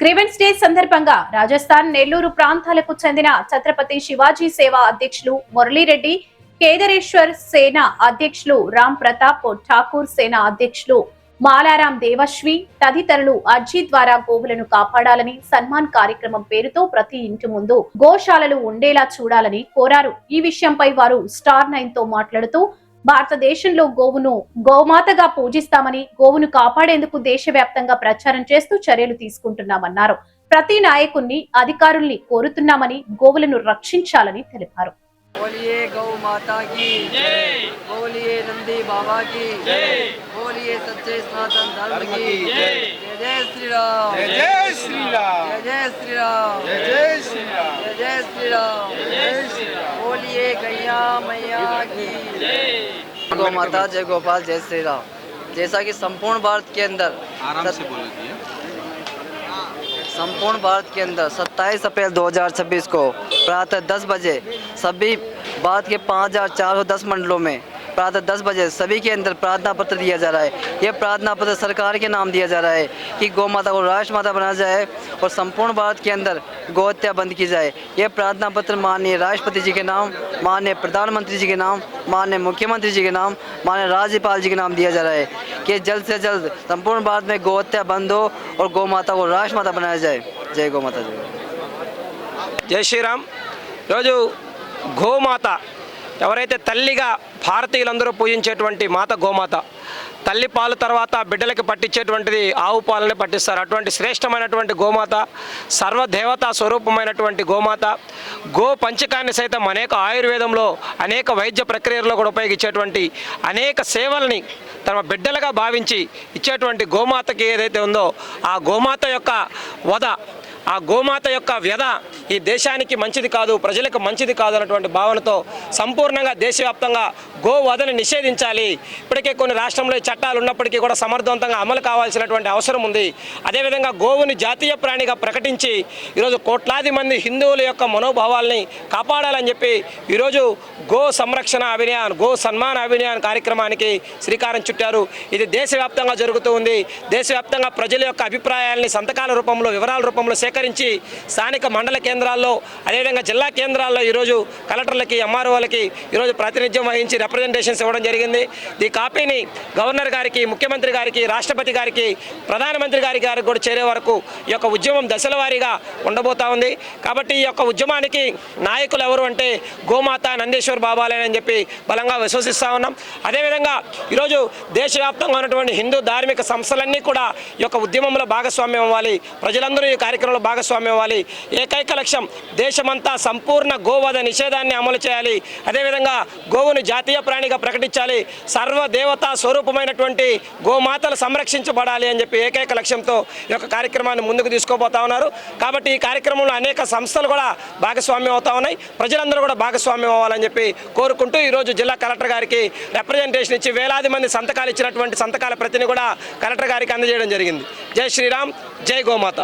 Grievance day సందర్భంగా రాజస్థాన్ నెల్లూరు ప్రాంతాలకు చెందిన ఛత్రపతి శివాజీ సేవ అధ్యక్షులు మురళీరెడ్డి, కేదారేశ్వర్ సేన అధ్యక్షులు రామ్ ప్రతాప్ ఠాకూర్ సేన అధ్యక్షులు మాలారాం దేవశ్వి తదితరులు అర్జీ ద్వారా గోవులను కాపాడాలని, సన్మాన్ కార్యక్రమం పేరుతో ప్రతి ఇంటి ముందు గోశాలలు ఉండేలా చూడాలని కోరారు. ఈ విషయంపై వారు స్టార్ 9 తో మాట్లాడుతూ భారతదేశంలో గోవును గోమాతగా పూజిస్తామని, గోవును కాపాడేందుకు దేశవ్యాప్తంగా ప్రచారం చేస్తూ చర్యలు తీసుకుంటున్నామన్నారు. ప్రతి నాయకుణ్ణి, అధికారుల్ని కోరుతున్నామని, గోవులను రక్షించాలని తెలిపారు. बोलिए गौ माता की जय, बोलिए नंदी बाबा की जय, बोलिए सच्चे सनातन धर्म की जय। जय जय श्री राम, जय जय श्री राम, जय जय श्री राम, जय जय श्री राम, जय जय श्री राम, जय जय श्री राम। बोलिए गैया मैया की जय। गौ माता, जय गोपाल, जय श्री राम। जैसा कि संपूर्ण भारत के अंदर आराम से बोलिए। संपूर्ण भारत के अंदर 27 अप्रैल 2026 को प्रातः 10 बजे सभी भारत के 5410 मंडलों में प्रातः 10 बजे सभी के अंदर प्रार्थना पत्र दिया जा रहा है। यह प्रार्थना पत्र सरकार के नाम दिया जा रहा है कि गौ माता को राष्ट्र माता बनाया जाए और संपूर्ण भारत के अंदर गौ हत्या बंद की जाए। यह प्रार्थना पत्र माननीय राष्ट्रपति जी के नाम, माननीय प्रधानमंत्री जी के नाम, माननीय मुख्यमंत्री जी के नाम, माननीय राज्यपाल जी के नाम दिया जा रहा है कि जल्द से जल्द संपूर्ण भारत में गौ हत्या बंद हो और गौ माता को राष्ट्र माता बनाया जाए। जय गौ माता जी। జై శ్రీరామ్. రోజు గోమాత ఎవరైతే తల్లిగా భారతీయులందరూ పూజించేటువంటి మాత గోమాత. తల్లి పాలు తర్వాత బిడ్డలకి పట్టించేటువంటిది ఆవు పాలనే పట్టిస్తారు. అటువంటి శ్రేష్టమైనటువంటి గోమాత, సర్వదేవతా స్వరూపమైనటువంటి గోమాత. గో పంచకాన్ని సైతం అనేక ఆయుర్వేదంలో అనేక వైద్య ప్రక్రియల్లో కూడా ఉపయోగించేటువంటి అనేక సేవల్ని తమ బిడ్డలుగా భావించి ఇచ్చేటువంటి గోమాతకి ఏదైతే ఉందో ఆ గోమాత యొక్క వధ, ఆ గోమాత యొక్క వ్యధ ఈ దేశానికి మంచిది కాదు, ప్రజలకు మంచిది కాదు అన్నటువంటి భావనతో సంపూర్ణంగా దేశవ్యాప్తంగా గోవధని నిషేధించాలి. ఇప్పటికే కొన్ని రాష్ట్రంలో చట్టాలు ఉన్నప్పటికీ కూడా సమర్థవంతంగా అమలు కావాల్సినటువంటి అవసరం ఉంది. అదేవిధంగా గోవుని జాతీయ ప్రాణిగా ప్రకటించి ఈరోజు కోట్లాది మంది హిందువుల యొక్క మనోభావాల్ని కాపాడాలని చెప్పి ఈరోజు గో సంరక్షణ అభియాన్, గో సన్మాన్ అభియాన్ కార్యక్రమానికి శ్రీకారం చుట్టారు. ఇది దేశవ్యాప్తంగా జరుగుతూ ఉంది. దేశవ్యాప్తంగా ప్రజల యొక్క అభిప్రాయాల్ని సంతకాల రూపంలో, వివరాల రూపంలో సేకరించి స్థానిక మండల కేంద్రాల్లో, అదేవిధంగా జిల్లా కేంద్రాల్లో ఈరోజు కలెక్టర్లకి, ఎంఆర్ఓలకి ఈరోజు ప్రాతినిధ్యం వహించి రిప్రజెంటేషన్స్ ఇవ్వడం జరిగింది. ఈ కాపీని గవర్నర్ గారికి, ముఖ్యమంత్రి గారికి, రాష్ట్రపతి గారికి, ప్రధానమంత్రి గారికి కూడా చేరే వరకు ఈ యొక్క ఉద్యమం దశల వారీగా ఉండబోతా ఉంది. కాబట్టి ఈ యొక్క ఉద్యమానికి నాయకులు ఎవరు అంటే గోమాత, నందేశ్వర్ బాబాలేనని చెప్పి బలంగా విశ్వసిస్తూ ఉన్నాం. అదేవిధంగా ఈరోజు దేశవ్యాప్తంగా ఉన్నటువంటి హిందూ ధార్మిక సంస్థలన్నీ కూడా ఈ యొక్క ఉద్యమంలో భాగస్వామ్యం అవ్వాలి. ప్రజలందరూ ఈ కార్యక్రమంలో భాగస్వామ్యం అవ్వాలి. ఏకైక లక్ష్యం దేశమంతా సంపూర్ణ గోవధ నిషేధాన్ని అమలు చేయాలి. అదేవిధంగా గోవును జాతీయ ప్రాణిగా ప్రకటించాలి. సర్వదేవతా స్వరూపమైనటువంటి గోమాతలు సంరక్షించబడాలి అని చెప్పి ఏకైక లక్ష్యంతో ఈ యొక్క కార్యక్రమాన్ని ముందుకు తీసుకోబోతా ఉన్నారు. కాబట్టి ఈ కార్యక్రమంలో అనేక సంస్థలు కూడా భాగస్వామ్యం అవుతా ఉన్నాయి. ప్రజలందరూ కూడా భాగస్వామ్యం అవ్వాలని చెప్పి కోరుకుంటూ ఈరోజు జిల్లా కలెక్టర్ గారికి రిప్రజెంటేషన్ ఇచ్చి వేలాది మంది సంతకాలు ఇచ్చినటువంటి సంతకాల ప్రతిని కూడా కలెక్టర్ గారికి అందజేయడం జరిగింది. జై శ్రీరామ్, జై గోమాత.